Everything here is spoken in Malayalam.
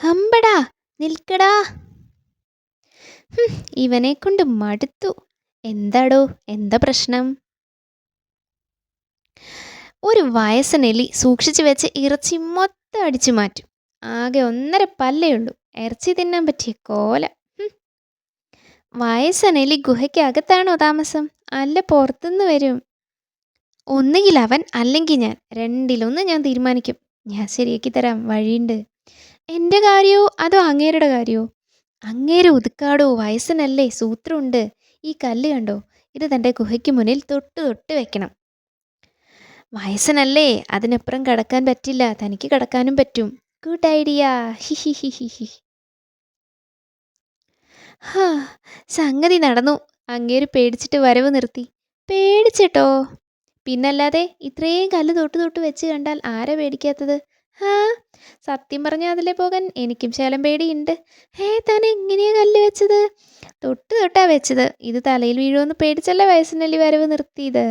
ഹമ്പടാ, നിൽക്കടാ. ഇവനെ കൊണ്ട് മടുത്തു. എന്താടോ, എന്താ പ്രശ്നം? ഒരു വയസ്സനെലി സൂക്ഷിച്ചു വെച്ച് ഇറച്ചി മൊത്തം അടിച്ചു മാറ്റും. ആകെ 1.5 പല്ലേ ഉള്ളൂ. ഇറച്ചി തിന്നാൻ പറ്റിയ കോല. വയസ്സനെലി ഗുഹയ്ക്കകത്താണോ താമസം, അല്ല പുറത്തുനിന്ന് വരും? ഒന്നുകിൽ അവൻ, അല്ലെങ്കിൽ ഞാൻ. രണ്ടിലൊന്ന് ഞാൻ തീരുമാനിക്കും. ഞാൻ ശരിയാക്കി തരാം, വഴിയുണ്ട്. എൻ്റെ കാര്യമോ അതോ അങ്ങേരുടെ കാര്യമോ? അങ്ങേര് ഒതുക്കാടോ, വയസ്സനല്ലേ, സൂത്രമുണ്ട്. ഈ കല്ല് കണ്ടോ, ഇത് തൻ്റെ ഗുഹയ്ക്ക് മുന്നിൽ തൊട്ട് തൊട്ട് വെക്കണം. വയസ്സനല്ലേ, അതിനപ്പുറം കടക്കാൻ പറ്റില്ല, തനിക്ക് കടക്കാനും പറ്റും. Good idea. He he he he he. ഹാ, സംഗതി നടന്നു. അങ്ങേര് പേടിച്ചിട്ട് വരവ് നിർത്തി. പേടിച്ചിട്ടോ? പിന്നല്ലാതെ, ഇത്രയും കല്ല് തൊട്ട് തൊട്ട് വെച്ച് കണ്ടാൽ ആരാ പേടിക്കാത്തത്? ഹാ, സത്യം പറഞ്ഞാൽ അതിലെ പോകാൻ എനിക്കും ശകലം പേടിയുണ്ട്. താൻ എങ്ങനെയാ കല്ല് വെച്ചത്? തൊട്ട് തൊട്ടാ വെച്ചത്. ഇത് തലയിൽ വീഴുമെന്ന് പേടിച്ചല്ലേ വയസ്സനല്ലി വരവ് നിർത്തിയത്.